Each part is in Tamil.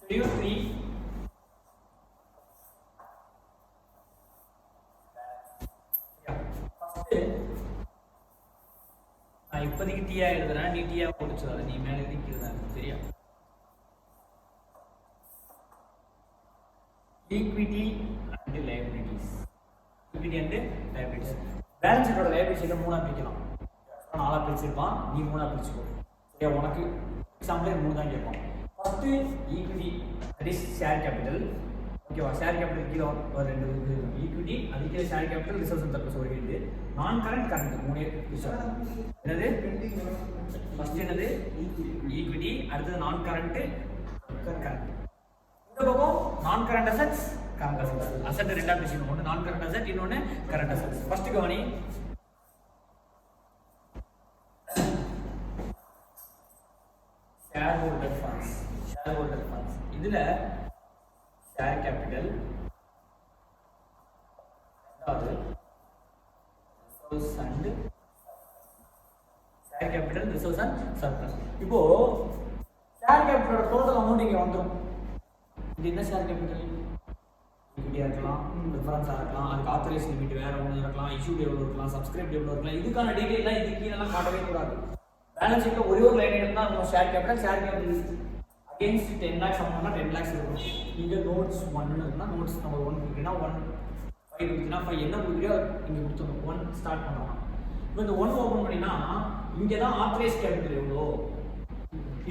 த்ரீ நான் இப்போதைக்கு டீயா எழுதுறேன், நீ டீயா முடிச்சுடாத, நீ மேலே இருக்கிறதா சரியா? Equity and liabilities. Equity and liabilities. Balance ஷீட்டோட லைபிலிட்டிஸை மூணா பிரிக்கலாம். நாலா பிரிச்சிருப்பான், நீ மூணா பிரிச்சுக்கோ சரியா? உனக்கு எக்ஸாம்பிள் மூணு தான் கேட்பான். First equity, that is share capital. ஓகேவா? ஷேர் கேபிட்டல் கீழே ஒரு ரெண்டு இது ஈக்விட்டி, அது கீழே share capital, reserves and surplus ஒரு இது. நான் கரண்ட் கரண்ட் மூணே விஷயம். என்னது ஃபர்ஸ்ட் என்னது? ஈக்விட்டி, அடுத்தது நான் கரண்ட் கரண்ட். இந்த பக்கம் நான் current assets, current assets. Asset ரெண்டா பிரிச்சுக்கணும், ஒன்று நான் கரண்ட் அசெட், இன்னொன்று கரண்ட் அசெட்ஸ். ஃபர்ஸ்ட் கவனி, share holder funds. Share holder funds இதுல ஷேர் கேபிட்டல், ரெண்டாவது reserves and share capital, reserves and surplus. இப்போ ஷேர் கேபிட்டலோட டோட்டல் அமௌண்ட் இங்க வந்துடும். இது என்ன ஷேர் கேபிட்டல்? ஈக்விட்டியா இருக்கலாம், ப்ரிஃபரன்ஸா இருக்கலாம், அதுக்கு ஆத்தரைஸ் லிமிட் வேற ஒன்று இருக்கலாம், இஷ்யூ எவ்வளோ இருக்கலாம், சப்ஸ்கிரைப் எவ்வளோ இருக்கலாம். இதுக்கான டீடைல்லாம் இது கீழெல்லாம் காட்டவே கூடாது. பேலன்ஸ் ஷீட்ல ஒரே ஒரு லைன் ஐட்டம் தான் இருக்கும், share capital. Share capital against 10 lakhs அமௌண்ட்னா 10 lakhs இருக்கும். இங்க நோட்ஸ் 1 இருக்குன்னா நோட்ஸ் நம்பர் 1 கொடுத்தீங்கன்னா 1, 5 கொடுத்தீங்கன்னா 5 என்ன கொடுக்குறியோ இங்க கொடுத்துடணும். 1 ஸ்டார்ட் பண்ணலாம். இப்போ இந்த 1 ஓபன் பண்ணினா இங்க தான் ஆத்தரைஸ் கேபிட்டல் எவ்வளோ,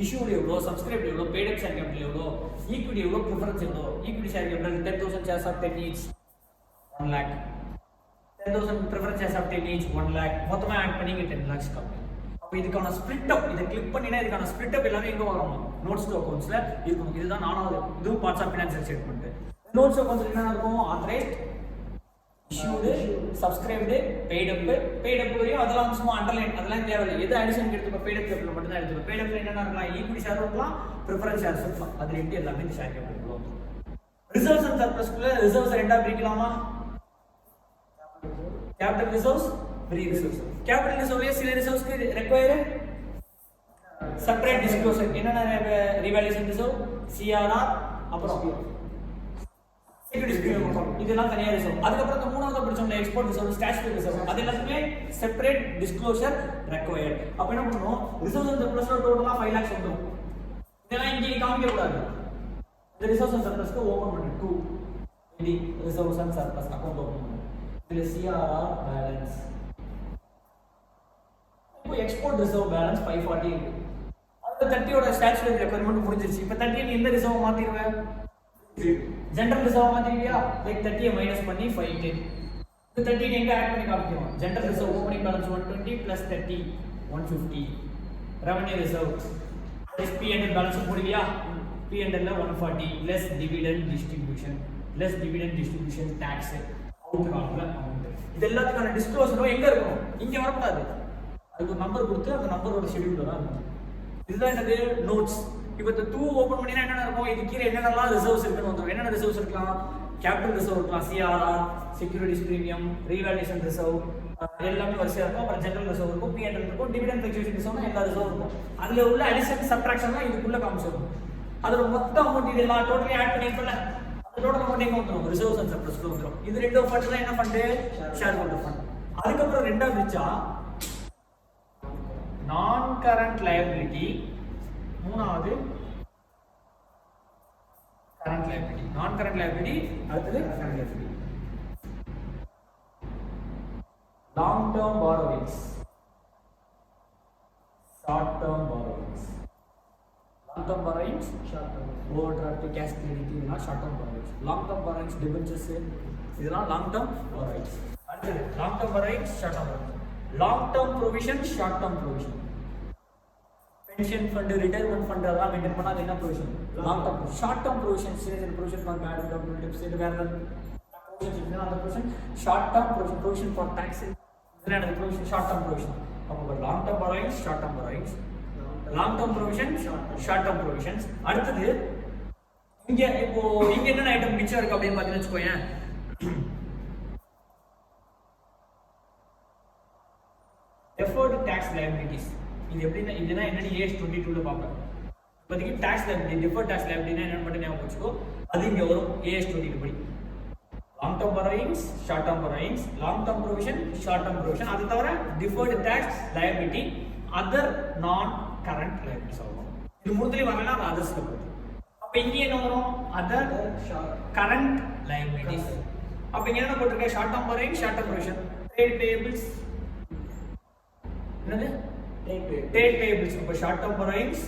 இஷ்யூட் எவ்வளோ, சப்ஸ்கிரைப் எவ்வளோ, பெய்ட் அப் ஷேர் கேபிட்டல் எவ்வளோ, ஈக்விட்டி எவ்வளோ, ப்ரிஃபரன்ஸ் எவ்வளோ. Equity share capital 10,000 shares of 10 each 1 lakh, 10,000 preference shares of 10 each 1 lakh. மொத்தமா ஆட் பண்ணி இங்க 10 lakhs கம்மி. அப்போ இதுக்கான ஸ்ப்ளிட் அப், இதை கிளிக் பண்ணினா இதுக்கான ஸ்ப்ளிட் அப் எல்லாமே எங்க வரும்? நோட்ஸ் டு அக்கவுண்ட்ஸ்ல இருக்கும். இதுதான் நானாவது, இதுவும் parts of financial statement. Notes அக்கவுண்ட்ஸ்ல என்ன இருக்கும்? Authorised, issued, subscribed, paid up. Paid up வரையும் அதெல்லாம் சும்மா அண்டர்லைன், அதெல்லாம் தேவையில்லை. எது அடிஷன் எடுத்துக்கோ? பெய்ட் அப் கேபிட்டல் மட்டும் தான் எடுத்துக்கோ. பெய்ட் அப்ல என்னென்ன இருக்கலாம்? ஈக்விட்டி ஷேர் இருக்கலாம், ப்ரிஃபரன்ஸ் ஷேர்ஸ் இருக்கலாம். அது ரெண்டு எல்லாமே இந்த ஷேர் கேபிட்டல் வரும். ரிசர்வ்ஸ் அண்ட் சர்ப்ளஸ்க்குள்ள ரிசர்வ்ஸ் ரெண்டா பிரிக்கலாமா? Capital reserves, free reserves. Capital ரிசர்வ்லயே சில ரிசர்வ்ஸ்க்கு ரெக்வயர் செப்பரேட் டிஸ்க்ளோசர். என்னென்ன ரிவால்யூஷன் ரிசர்வ், சிஆர்ஆர், அப்புறம் செக்யூரிட்டி ரிசர்வ், இதெல்லாம் தனியா ரிசர்வ். அதுக்கப்புறம் இந்த மூணாவது படிச்சோம்ல எக்ஸ்போர்ட் ரிசர்வ், ஸ்டாட்யூட்டரி ரிசர்வ், அது எல்லாத்துக்குமே செப்பரேட் டிஸ்க்ளோசர் ரெக்வயர்ட். அப்ப என்ன பண்ணணும்? ரிசர்வ்ஸ் அண்ட் சர்ப்ளஸ்ல டோட்டலா 5 lakhs வந்துரும். இதெல்லாம் இங்க காமிக்க கூடாது. இந்த ரிசர்வ்ஸ் அண்ட் சர்ப்ளஸ்க்கு ஓபன் பண்ணு 2 இது reserves and surplus account open பண்ணு. இதுல சிஆர்ஆர் பேலன்ஸ், இப்போ எக்ஸ்போர்ட் ரிசர்வ் பேலன்ஸ் 540 இருக்கு. அந்த 30 ஓட ஸ்டாட்யூட்டரி ரெக்வயர்மென்ட் முடிஞ்சிருச்சு. இப்போ 30 நீ எந்த ரிசர்வ் மாத்திடுவ? ஜெனரல் ரிசர்வ் மாத்திடுவியா? லைக் 30 மைனஸ் பண்ணி 510. இந்த 30 நீ எங்க ஆட் பண்ணி காமிக்கணும்? General reserve opening balance 120 plus 30 150. Revenue reserve plus P&L balance போடுவியா? P&L ல 140 less dividend distribution, less dividend distribution tax, out கால்ல அமௌண்ட். இது எல்லாத்துக்கான டிஸ்க்ளோசரும் எங்க இருக்கும்? இங்க வரக்கூடாது. அதுக்கு நம்பர் கொடுத்து அந்த நம்பரோட ஷெட்யூல்ல தான் இருக்கும். இதுதான் என்னது? நோட்ஸ். இப்போ இந்த 2 ஓபன் பண்ணினா என்னென்ன இருக்கும்? இது கீழே என்னென்னலாம் ரிசர்வ்ஸ் இருக்குன்னு வந்துரும். என்னென்ன ரிசர்வ்ஸ் இருக்கலாம்? கேபிட்டல் ரிசர்வ் இருக்கலாம், CRR, securities premium, revolution reserve, எல்லாமே வரிசையா இருக்கும். அப்புறம் ஜெனரல் ரிசர்வ் இருக்கும், P&L இருக்கும், டிவிடெண்ட் ஃபிளக்சுவேஷன் ரிசர்வ்னா எல்லா ரிசர்வ் இருக்கும். அதுல உள்ள அடிஷன் சப்ட்ராக்ஷன்லாம் இதுக்குள்ள காமிச்சிடும். அதோட மொத்த அமௌண்ட் இதெல்லாம் டோட்டலி ஆட் பண்ணிருக்கல, அந்த டோட்டல் அமௌண்ட் எங்க வந்துரும்? ரிசர்வ்ஸ் அண்ட் சர்ப்ளஸ்ல வந்துரும். இது ரெண்டு ஃபண்ட் தான் என்ன ஃபண்ட்? Share holder fund. அதுக்கப்புறம் ரெண்டா பிரிச்சா நான் கரண்ட் லைபிலிட்டி, மூணாவது current liability. Non current liability, அடுத்தது current liability. Long term borrowings, short term borrowings. Long term borrowings, short term overdraft, cash credit, இதெல்லாம் short term borrowings. Long term borrowings, debentures, இதெல்லாம் லாங் டர்ம் borrowings. அடுத்தது long term borrowings, short term borrowings. Long term provision, short term provision. Pension fund, retirement fund அதெல்லாம் மெயின்டைன் பண்ணா அது என்ன provision? Long term. Short term provision, சில provision for bad development tips, இது வேற ப்ரொவிஷன் இருக்குன்னா அந்த provision short term provision. Provision for tax, இதெல்லாம் அந்த ப்ரொவிஷன் ஷார்ட் டர்ம் ப்ரொவிஷன். அப்போ long term borrowings, short term borrowings, long term provision, short term provisions. அடுத்தது இங்க இப்போ இங்க என்ன ஐட்டம் மிச்சம் இருக்கு அப்படின்னு பாத்தீங்கன்னா வெச்சுக்கோங்க. deferred tax liabilities. இது எப்படின்னா இதுனா என்னன்னு AS 22 ல பாப்போம். இப்போதைக்கு டாக்ஸ் லைபிலிட்டி டிஃபர்ட் டாக்ஸ் லைபிலிட்டினா என்னன்னு மட்டும் ஞாபகம் வச்சுக்கோ. அது இங்கே வரும் AS 22 படி. Long term borrowings, short term borrowings, long term provision, short term provision, அது தவிர டிஃபர்ட் டாக்ஸ் லைபிலிட்டி, அதர் நான் கரண்ட் லைபிலிட்டிஸ் ஆகும். இது மூணுத்துலயும் வரலன்னா அது அதர்ஸ்ல போகுது. அப்போ இங்கே என்ன வரும்? Other current liabilities. அப்போ இங்கே என்ன போட்டிருக்கேன்? Short term borrowing, short term provision, trade payables, என்னது trade payables. இப்போ short term borrowings,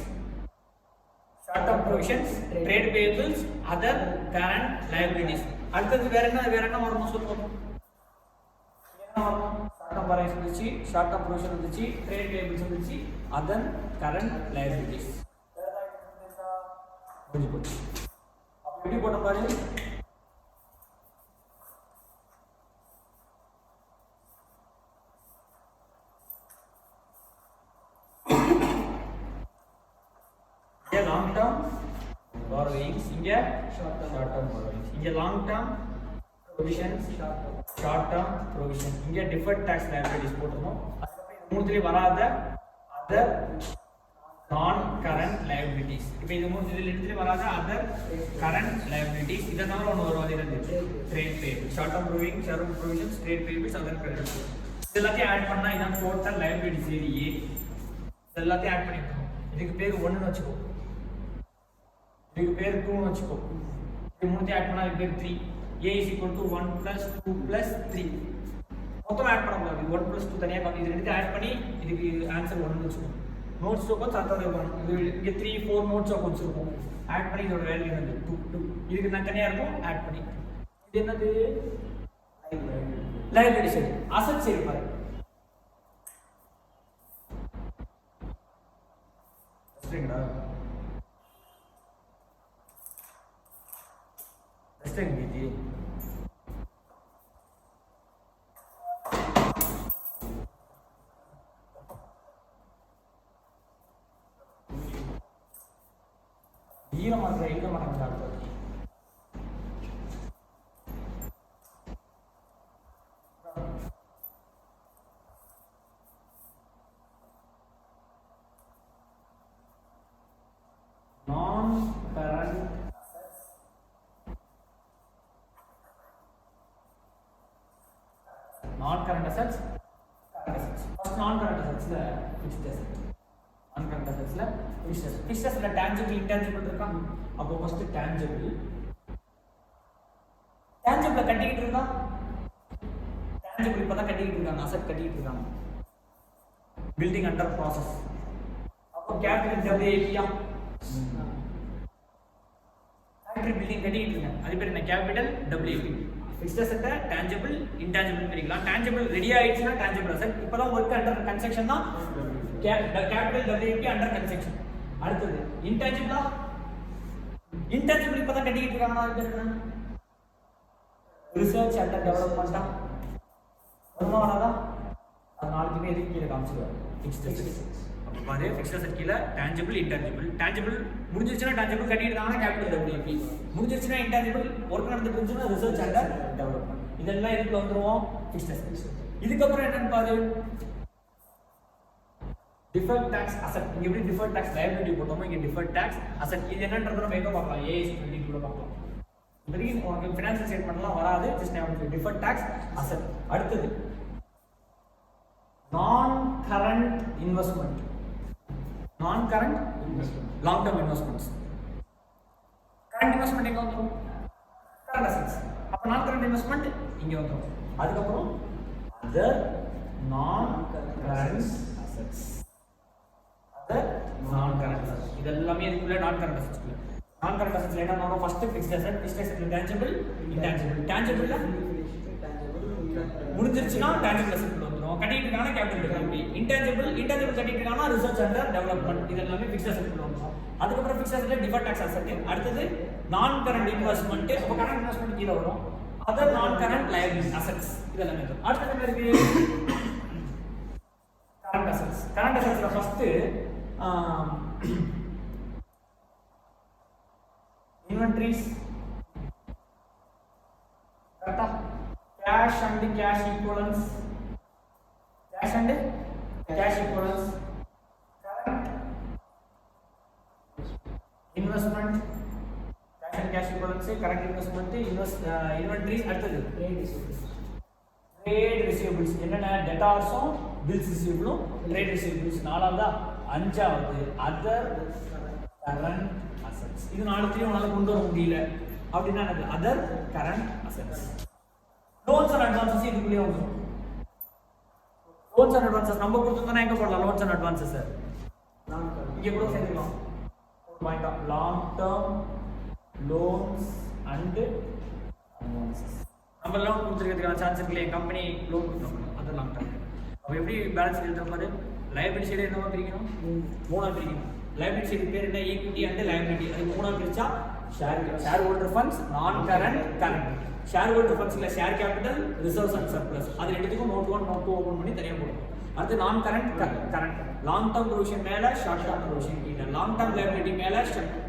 short term provisions, trade payables, other current liabilities. அடுத்தது வேற என்ன வரணும் சொல்லுங்க. என்ன வரணும்? ஷார்ட் டேர்ம் borrowings வந்துச்சு, ஷார்ட் டேர்ம் ப்ரொவிஷன் வந்துச்சு, ட்ரேட் பேயபிள்ஸ் வந்துச்சு, அதர் கரண்ட் லைபிலிட்டிஸ். புரிஞ்சு போச்சு. அப்போ எப்படி போட்ட பாருங்க. long term borrowings, inga short term borrowings, inga long term provisions, short term provisions, inga deferred tax liabilities போட்டுறோம். அதுக்கப்புறம் மூணுத்துலயே வராத other non current liabilities. இப்போ இது மூணுத்துலயே வராத other current liabilities. இதனால ஒன்னு வரும். அது என்னது? trade payables, short term borrowing, short term provisions, trade payables, other current. இதெல்லாம் ஆட் பண்ணா இதான் total liabilities ஏரியே. இதெல்லாம் ஆட் பண்ணிட்டோம். இதுக்கு பேர் 1 ன்னு வெச்சுக்கோ. இதுக்கு பேர் 2 ன்னு வெச்சுக்கோ. இது மூணுத்தையும் ஆட் பண்ணா இதுக்கு பேர் 3. A is equal to 1 plus 2 plus 3. மொத்தம் ஆட் பண்ண கூடாது. 1 plus 2 தனியா இது ரெண்டுத்தையும் ஆட் பண்ணி இதுக்கு ஆன்சர் 1 ன்னு வெச்சுக்கோ. நோட்ஸ் ஓகோ சார்ட்டோட வரும். இது இங்க 3 4 நோட்ஸ் ஓகோ வெச்சிருக்கோம். ஆட் பண்ணி இதோட வேல்யூ என்னது? 2. இதுக்கு நான் தனியா இருக்கும் ஆட் பண்ணி. இது என்னது? Liability side. அசெட் சைடு பாருங்க. சரிங்களா? Stringy. Ira magra ira magra karta. Non-current non-current assets, current assets. First non-current assets la fixed asset. Non-current assets la fixed asset. Fixed asset la tangible, intangible இருக்கா? அப்போ first tangible. Tangible கட்டிக்கிட்டு இருக்கா? Tangible இப்பதான் கட்டிக்கிட்டு இருக்காங்க, asset கட்டிக்கிட்டு இருக்காங்க. Building under process. அப்போ capital WAP யா? Factory building கட்டிக்கிட்டு இருக்காங்க. அது பேர் என்ன? Capital WAP. Fixed asset tangible, intangible பிரிக்கலாம். Tangible ரெடி ஆயிடுச்சுனா tangible asset. இப்போதான் work under construction தான் capital WAP under construction. அடுத்தது intangible intangible இப்போதான் கட்டிக்கிட்டு இருக்காங்க. அது பேர் என்ன? research and development தான். வருமா வராதா? அது நாளைக்குமே எதுக்கு கீழே காமிச்சிருவாரு. fixed asset. அப்போ பாரு fixed asset கீழே tangible, intangible. tangible முடிஞ்சிருச்சுனா tangible கட்டிட்டு இருக்காங்கன்னா capital WAP. முடிஞ்சிருச்சுனா intangible ஒர்க் நடந்துட்டு இருந்துச்சுனா research and development. இதெல்லாம் இதுக்கு வந்துருவோம் fixed assets. இதுக்கு அப்புறம் என்னன்னு பாரு deferred tax asset. இங்க எப்படி deferred tax liability போட்டோமோ இங்க deferred tax asset. இது என்னன்றத நம்ம எங்க பார்க்கலாம்? AS 22 ல பார்க்கலாம். இதுக்கு உங்களுக்கு ஃபைனான்சியல் ஸ்டேட்மென்ட்லாம் வராது. ஜஸ்ட் நான் deferred tax asset. அடுத்து non current investment. non current investment, long term investments. current investment எங்க வந்துரும்? current assets. அப்ப non current investment இங்க வந்துரும். அதுக்கு அப்புறம் other non current assets. other non current assets. இதெல்லாம் இதுக்குள்ள non current assets குள்ள. non current assets என்ன வரும்? first fixed asset, fixed asset tangible, intangible. tangible முடிஞ்சிருச்சுனா tangible asset குள்ள வந்துரும். கட்டிட்டு இருக்கானா capital WAP. intangible கட்டிட்டு இருக்கானா research and development. இதெல்லாம் fixed asset குள்ள வந்துரும். அதுக்கு அப்புறம் fixed asset deferred tax asset. அடுத்து non current investment. அப்ப current investment கீழ வரும். other non current liability assets. இதெல்லாம் இருக்கு. அடுத்து என்ன இருக்கு? current assets. current assets ல first inventories. கரெக்ட்டா? cash and cash equivalents. cash and cash equivalents. current investment cash and cash equivalents, current investment, inventories. அடுத்தது ட்ரேட் ரிசீவபிள்ஸ். என்னென்ன? டெட்டார்ஸும் பில்ஸ் ரிசீவபிளும் ட்ரேட் ரிசீவபிள்ஸ். நாலாவதா? அஞ்சாவது அதர் கரண்ட் அசெட்ஸ். இது நாலுத்தையும் உங்களால கொண்டு வர முடியல அப்படின்னா other current assets. Loans and advances இதுக்குள்ளேயே வந்துடும். லோன்ஸ் அண்ட் அட்வான்சஸ் நம்ம கொடுத்துருந்தோம்னா எங்க போடலாம்? லோன்ஸ் அண்ட் அட்வான்சஸ் இங்கே கூட சேர்த்துக்கலாம். Point of long term loans and advances. நம்ம லோன் கொடுத்துருக்கிறதுக்கான சான்ஸ் இருக்கு இல்லையா? கம்பெனி லோன் கொடுத்துருக்கோம், அது லாங் டேர்ம். அப்போ எப்படி பேலன்ஸ் எழுதுற மாதிரி லைபிலிட்டி சைடு என்னவா பிரிக்கணும்? மூணா பிரிக்கணும். லைபிலிட்டி சைடு பேர் என்ன? Equity and liability. அது மூணா பிரிச்சா shareholder funds, non current, current. Shareholder ஃபண்ட்ஸ்ல share capital, reserves and surplus. அது ரெண்டுத்துக்கும் நோட் 1 நோட் 2 ஓபன் பண்ணி தனியா போடுவோம். அடுத்து நான் current, current. Long term provision மேல, ஷார்ட் டேர்ம் ப்ரொவிஷன் கீழ. லாங் டேர்ம் லைபிலிட்டி மேல,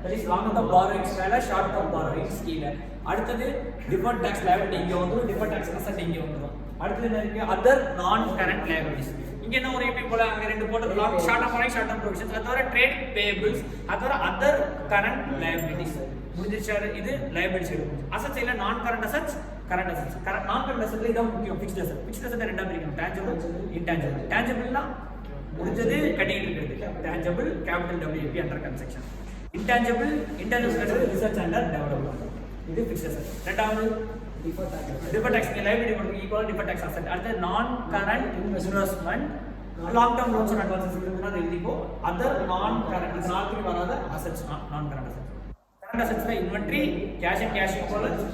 that is long term borrowings மேல, ஷார்ட் டேர்ம் பாரோயிங்ஸ் கீழ. அடுத்தது டிஃபர்ட் டாக்ஸ் லைபிலிட்டி இங்க வந்துரும், டிஃபர்ட் டாக்ஸ் அசெட் இங்க வந்துரும். அடுத்து என்ன இருக்கு? அதர் நான் கரண்ட் லைபிலிட்டிஸ். இங்க என்ன ஒரு எப்படி போல அங்க ரெண்டு போட்டு long short term borrowing, short term provisions. அதோட ட்ரேட் பேயபிள்ஸ், அதோட அதர் கரண்ட் லைபிலிட்டிஸ். முடிஞ்சிருச்சாரு. இது லைபிலிட்டி சைடு. அசெட்ஸ் இல்ல நான் current assets, current assets. Non current அசெட்ல இதான் முக்கியம். Fixed asset. ஃபிக்ஸ்ட் அசெட் ரெண்டா பிரிக்கணும். Tangible, intangible. டான்ஜிபிள்னா முடிஞ்சது கட்டிட்டு இருக்கிறது. Tangible capital WIP under construction. Intangible, intangible research under development. இது ஃபிக்ஸ்ட் அசெட். ரெண்டாவது டிஃபர்ட் டாக்ஸ். லைபிலிட்டி கொடுத்து ஈக்குவல் டிஃபர்ட் டாக்ஸ் அசெட். அடுத்து நான் current investment, long term loans and advances இருக்குதுன்னா எழுதிக்கோ. அதர் நான் கரண்ட், இது நாலுக்கு வராத assets, non current assets. Current அசெட்ஸ்ல inventory, cash and cash equivalents,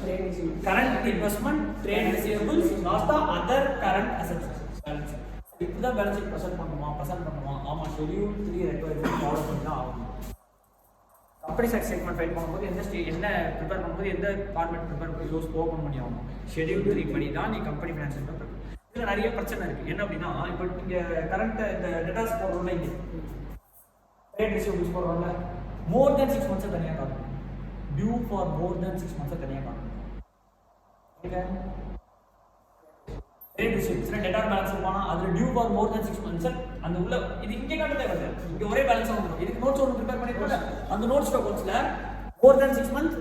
current investment, trade receivables, லாஸ்டா அதர் கரண்ட் அசெட்ஸ். பேலன்ஸ் இப்பதான் பேலன்ஸ் ஷீட் ப்ரெசென்ட் பண்ணுமா? ஆமா. ஷெட்யூல் 3 ரெக்வயர்மென்ட் ஃபாலோ பண்ணி தான் ஆகணும். கம்பெனி சைட் ஸ்டேட்மெண்ட் ஃபைல் பண்ணும்போது என்ன ப்ரிப்பேர் பண்ணும்போது எந்த ஃபார்மேட் ப்ரிப்பேர் யூஸ் ஓபன் பண்ணி ஆகணும்? ஷெட்யூல் 3 படி தான் நீ கம்பெனி ஃபைனான்சியல் ப்ரிப்பேர். இதுல நிறைய பிரச்சனை இருக்கு. என்ன அப்படின்னா, இப்போ இங்க கரண்ட் இந்த டேட்டாஸ் போடுறோம்ல, இங்க ட்ரேட் ரிசீவபிள்ஸ் போடுறோம்ல, மோர் தென் 6 months தனியா காட்டணும். Due for more than 6 months தனியா காட்டணும். ட்ரேட் ரிசீவபிள்ஸ்ல டேட்டா பேலன்ஸ் போனா அதுல due for more than 6 months அந்த உள்ள இது இங்க காட்ட தேவையில்லை. இங்க ஒரே பேலன்ஸ் வந்துரும். இதுக்கு நோட்ஸ் ஒன்னு ப்ரிப்பேர் பண்ணி போட அந்த நோட்ஸ் டாக்குமெண்ட்ஸ்ல மோர் than 6 months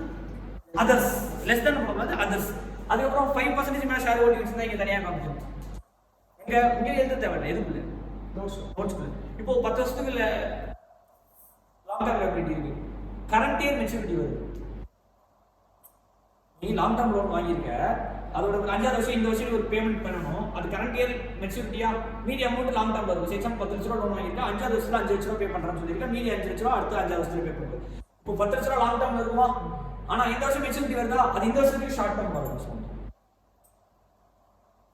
others, less than போடும்போது அதர்ஸ். அதுக்கப்புறம் 5% மேல ஷேர் ஹோல்டிங்ஸ் இருந்தா இங்க தனியா காமிக்கும். இங்க எழுத தேவையில்லை. எதுக்குள்ள? நோட்ஸ்க்குள்ள. இப்போ 10 வருஷத்துக்கு இல்ல லாங் டேர்ம் லைபிலிட்டி இருக்கு. கரண்ட் இயர் மெச்சூரிட்டி வருது. நீ லாங் டேர்ம் லோன் வாங்கியிருக்க, அதோட 5வது வருஷம் இந்த வருஷம் ஒரு பேமெண்ட் பண்ணணும். அது கரண்ட் இயர் மெச்சூரிட்டியா, மீதி அமௌண்ட் லாங் டேர்ம் வரும். எக்ஸாம்பிள் 10 லட்ச ரூபா லோன் வாங்கியிருக்கா, 5வது வருஷத்துல 5 லட்ச ரூபா பே பண்றான்னு சொல்லியிருக்கா, மீதி 5 லட்ச ரூபா அடுத்த 5வது வருஷத்துல பே பண்ணுவோம். இப்போ 10 லட்ச ரூபா லாங் டேர்ம் இருக்குமா? ஆனா இந்த வருஷம் மெச்சூரிட்டி வருதா? அது இந்த வருஷத்துக்கு ஷார்ட் டேர்ம் வரும்.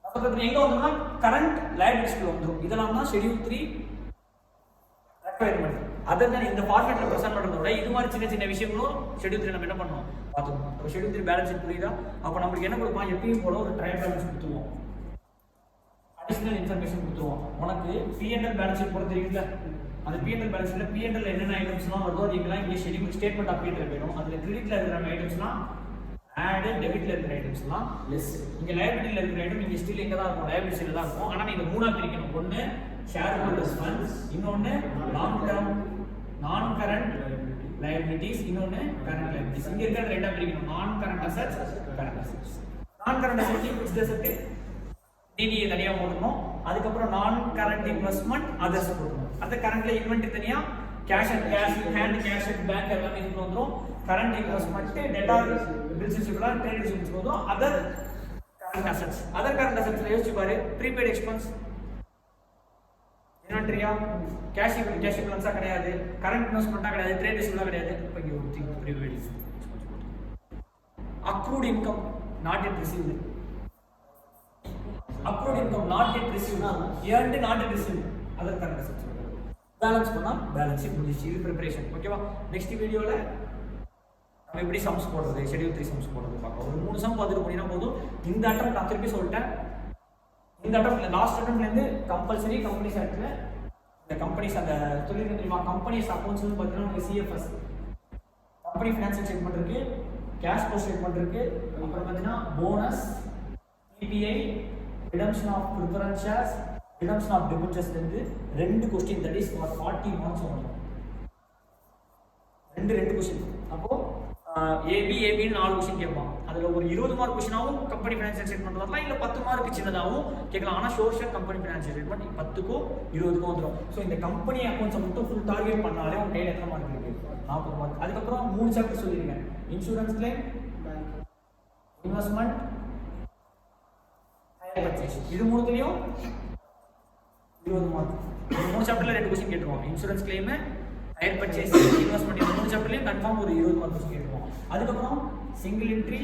அப்ப எங்க வந்தோம்னா கரண்ட் லைபிலிட்டிஸ்ல வந்துரும். இதெல்லாம் தான் ஷெட்யூல் 3 ரெக்வயர்மென்ட். அதர் இந்த ஃபார்மேட்ல பிரசன்ட் பண்றதோட இது மாதிரி சின்ன சின்ன விஷயங்களும் ஷெட்யூல் 3 நம்ம என்ன பண்ணோம் பாத்துக்கணும். அப்ப ஷெட்யூல் 3 பேலன்ஸ் ஷீட் புரியுதா? அப்ப நமக்கு என்ன கொடுப்பான்? எப்பயும் போல ஒரு ட்ரையல் பேலன்ஸ் கொடுத்துருவோம், அடிஷனல் இன்ஃபர்மேஷன் கொடுத்துருவோம். உனக்கு P&L பேலன்ஸ் ஷீட் போட தெரியும்ல, அந்த P&L பேலன்ஸ் ஷீட்ல P&L என்னென்ன ஐட்டம்ஸ்லாம் வருதோ அதெல்லாம் இங்க ஷெட்யூல் ஸ்டேட்மெண்ட் ஆஃப் P&L வேணும். அதுல கிரெடிட்ல இருக்கிற ஐட்டம்ஸ்லாம் ஆட், டெபிட்ல இருக்கிற ஐட்டம்ஸ்லாம் லெஸ். இங்க லைபிலிட்டில இருக்கிற ஐட்டம் இங்க ஸ்டில் எங்க தான் இருக்கும்? லைபிலிட்டில தான் இருக்கும். ஆனா நீங்க மூணா பிரிக்கணும். ஒன்னு ஷேர் ஹோல்டர்ஸ் ஃபண்ட்ஸ், இன்னொன்னு லாங் டேர்ம் நான் கரண்ட் லைபிலிட்டிஸ், இன்னொன்னு கரண்ட் லைபிலிட்டிஸ். இங்க இருக்கிற ரெண்டா பிரிக்கணும். நான் current assets, current assets. Non current asset fixed asset DTA தனியா போடணும். அதுக்கப்புறம் நான் கரண்ட் இன்வெஸ்ட்மெண்ட் அதர்ஸ் போடணும். அந்த கரண்ட்ல இன்வென்டரி தனியா, cash and cash hand, cash and bank எல்லாமே இதுல வந்துரும். Current investment, data bills receivable, trade receivables போதும். Other current assets. Other current அசெட்ஸ்ல யோசிச்சு பாரு, ப்ரீபெய்ட் எக்ஸ்பென்ஸ் இன்வென்டரியா, கேஷ் ஈக்குவலன்ஸா கிடையாது, கரண்ட் இன்வெஸ்ட்மென்ட்டா கிடையாது, ட்ரேட் ரிசீவபிளா கிடையாது. இப்போ இங்க ஒரு thing prepaid expense. Accrued income not yet received. Accrued income not yet received, earned not yet received. Other current assets balance பண்ணா பேலன்ஸ் ஷீட் முடிஞ்சிச்சு. இது ப்ரிப்பரேஷன். ஓகேவா? நெக்ஸ்ட் வீடியோல நம்ம எப்படி சம்ஸ் போடுறது, ஷெட்யூல் 3 சம்ஸ் போடுறது பார்க்கலாம். ஒரு 3 சம் பார்த்துட்டு போனீங்கன்னா போதும். இந்த அட்டம் நான் திருப்பி சொல்லிட்டேன். இந்த அட்டம்ல லாஸ்ட் அட்டம்ல இருந்து கம்பல்சரி கம்பெனிஸ் ஆக்ட்ல இந்த கம்பெனிஸ் அந்த தொழில் தெரியுமா, கம்பெனிஸ் அக்கௌண்ட்ஸ் வந்து பார்த்தீங்கன்னா உங்களுக்கு CFS கம்பெனி ஃபினான்ஷியல் ஸ்டேட்மெண்ட் இருக்கு, கேஷ் ஃப்ளோ ஸ்டேட்மெண்ட் இருக்கு, அப்புறம் பார்த்தீங்கன்னா bonus, PPI, redemption of preference shares, redemption of debentures இருந்து 2 question that is for 40 marks வரும். ரெண்டு கொஸ்டின். அப்போ ஏபின்னு 4 கொஸ்டின் கேட்பான். அதில் ஒரு 20 மார்க் கொஸ்டினாகவும் கம்பெனி ஃபினான்ஷியல் ஸ்டேட்மெண்ட் வரலாம், இல்லை 10 மார்க் சின்னதாகவும் கேட்கலாம். ஆனால் சோஷியல் கம்பெனி ஃபினான்ஷியல் ஸ்டேட்மெண்ட் 10க்கும் 20க்கும் வந்துடும். ஸோ இந்த கம்பெனி அக்கௌண்ட்ஸை மட்டும் ஃபுல் டார்கெட் பண்ணாலே உங்கள் கையில் எத்தனை மார்க் இருக்குது? 40 மார்க். அதுக்கப்புறம் 3 சாப்டர் சொல்லியிருக்கேன். Insurance claim, investment, higher purchase. இது மூணுத்துலையும் 20 மார்க். 3 சாப்டர்ல 2 கொஸ்டின் கேட்டுருவோம். Insurance claim, higher purchase, investment. இந்த 3 சாப்டர்லையும் கன்ஃபார்ம் ஒரு 20 மார்க் கொஸ்டின் கேட்டுருவோம். அதுக்கப்புறம் single entry,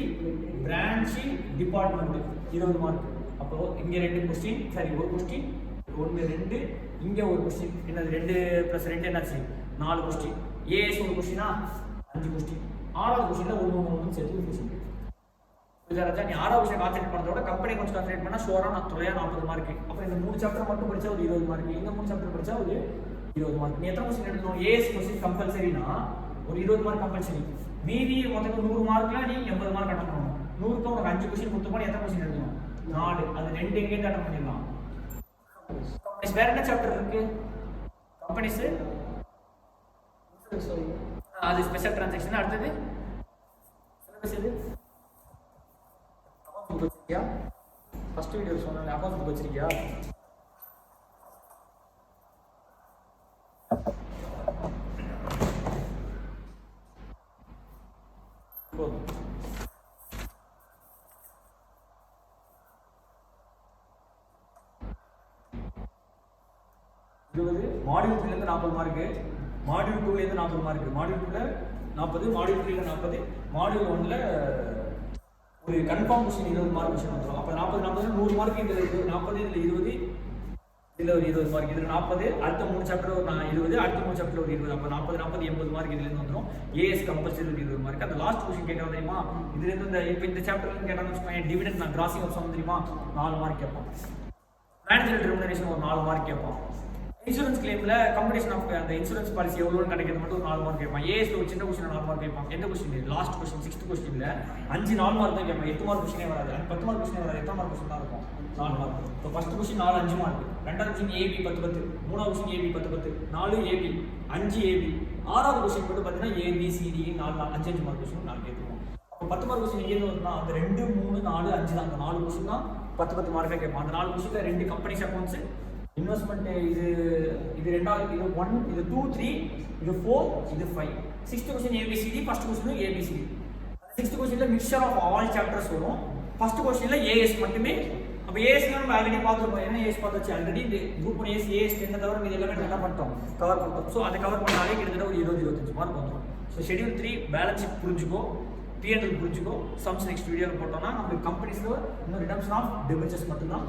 branch, department 20 mark. அப்போ இங்கே 2 கொஸ்டின், சரி ஒரு கொஸ்டின், 1 2, இங்கே ஒரு கொஸ்டின். என்னது 2 + 2 என்னாச்சு? 4 கொஸ்டின். ஏஎஸ் ஒரு கொஸ்டினா 5 கொஸ்டின். 6வது கொஸ்டின்ல 1 சேர்த்து ஒரு கொஸ்டின். இதாச்சா நீ 6வது கொஸ்டின் கான்சென்ட்ரேட் பண்ணுறதோட கம்பெனி கொஞ்சம் கான்சென்ட்ரேட் பண்ணால் ஷோராக நான் தொலையா 40 மார்க். அப்புறம் இந்த 3 சாப்டர் மட்டும் படிச்சா ஒரு 20 மார்க். இந்த 3 சாப்டர் படிச்சா ஒரு 20 மார்க். நீ எத்தனை கொஸ்டின் எடுக்கணும்? ஏஎஸ் கொஸ்டின் கம்பல்சரினா ஒரு 20 மார்க் கம்பல்சரி. மீதி மொத்தம் 100 மார்க்ல நீ 80 மார்க் அட்டன் பண்ணணும். 100க்கு உனக்கு 5 கொஸ்டின் கொடுத்தோம்னா எத்தனை கொஸ்டின் எடுக்கணும்? 4. அது 2 எங்கேருந்து அட்டன் பண்ணிடலாம். கம்பெனிஸ் வேற என்ன சாப்டர் இருக்கு? கம்பெனிஸ் அது ஸ்பெஷல் டிரான்சாக்ஷன். அடுத்தது சிலபஸ் எது? அக்கௌண்ட்ஸ் புக் வச்சிருக்கியா? ஃபர்ஸ்ட் வீடியோ சொன்னேன், அக்கௌண்ட்ஸ் புக் வச்சிருக்கியா? மாடியூல் 3லேருந்து 40 மார்க்கு, மாடியூல் 2லேருந்து 40 மார்க்கு, மாடியூல் 2ல 40, மாடியூல் 3ல 40, மாடியூல் 1ல ஒரு கன்ஃபார்ம் கொஸ்டின் 20 மார்க் கொஸ்டின் வந்துடும். அப்போ 40 100 மார்க். இதில் 40, இதில் 20, இதில் ஒரு 20 மார்க், இதில் 40, அடுத்த 3 சாப்டர் ஒரு 20, அடுத்த 3 சாப்டர் ஒரு 20. அப்போ 40 80 மார்க் இதுலேருந்து வந்துடும். ஏஎஸ் கம்பல்சரி ஒரு 20 மார்க். அந்த லாஸ்ட் கொஸ்டின் கேட்கறது தெரியுமா? இதுலேருந்து இந்த இப்போ இந்த சாப்டர்லேருந்து கேட்டாங்கன்னு வச்சுக்கோங்க, டிவிடெண்ட் நான் கிராசிங் ஆப்ஷன் தெரியுமா? 4 மார்க் கேட்பான். மேனேஜர் ரெமுனரேஷன் ஒரு 4 மார்க் கேட்பான். இன்சூரன்ஸ் கிளைம்ல கம்பெனிஷன் ஆஃப் அந்த இன்சூரன்ஸ் பாலிசி எவ்வளோன்னு கிடைக்கிறது மட்டும் ஒரு 4 மார்க் கேட்பான். ஏஎஸ்ல ஒரு சின்ன கொஸ்டின் 4 மார்க் கேட்பான். எந்த கொஸ்டின்? லாஸ்ட் கொஸ்டின் 6th கொஸ்டின்ல 5 4 மார்க் தான் கேட்பான். 8 மார்க் கொஸ்டினே வராது. 10 மார்க் கொஸ்டினே வராது. எத்தனை மார்க் கொஸ்டின் தான் இருக்கும்? 4 மார்க். இப்போ ஃபர்ஸ்ட் கொஸ்டின் 4 5 மார்க், ரெண்டாவது கொஸ்டின் ஏபி 10 10, மூணாவது கொஸ்டின் ஏபி 10 10, 4 ஏபி, 5 ஏபி, 6வது கொஸ்டின் மட்டும் பார்த்தீங்கன்னா ஏபிசிடி 4 5 மார்க் கொஸ்டின் 4 கேட்போம். அப்போ 10 மார்க் கொஸ்டின் எங்கேருந்து வருதுன்னா அந்த 2 3 4 5 தான். அந்த 4 கொஸ்டின் தான் 10 மார்க்காக கேட்பான். அந்த 4 கொஸ்டின்ல 2 கம்பெனிஸ் அக்கௌண்ட்ஸ், இன்வெஸ்ட்மெண்ட், இது ரெண்டாவது, இது 1, இது 2 3, இது 4, இது 5. 6th question A B C D, first question A B C D. 6th கொஸ்டின்ல மிக்சர் ஆஃப் ஆல் சாப்டர்ஸ் வரும். ஃபர்ஸ்ட் கொஸ்டின்ல ஏஎஸ் மட்டுமே. அப்போ ஏஎஸ் நம்ம ஆல்ரெடி பார்த்துருப்போம். ஏன்னா ஏஎஸ் பார்த்தாச்சு ஆல்ரெடி. இந்த குரூப் 1 ஏஎஸ் என்ன தவிர மீது எல்லாமே நல்லா பண்ணிட்டோம், கவர் பண்ணிட்டோம். ஸோ அதை கவர் பண்ணாலே கிட்டத்தட்ட ஒரு 20-25 மார்க் வந்துடும். ஸோ ஷெட்யூல் 3 பேலன்ஸ் ஷீட் புரிஞ்சுக்கோ, P&L புரிஞ்சுக்கோ. சம்ஸ் நெக்ஸ்ட் வீடியோவில் போட்டோம்னா நம்மளுக்கு கம்பெனிஸில் இன்னும் ரிடம்ஷன் ஆஃப் டிபென்ச்சர்ஸ் மட்டும்தான்.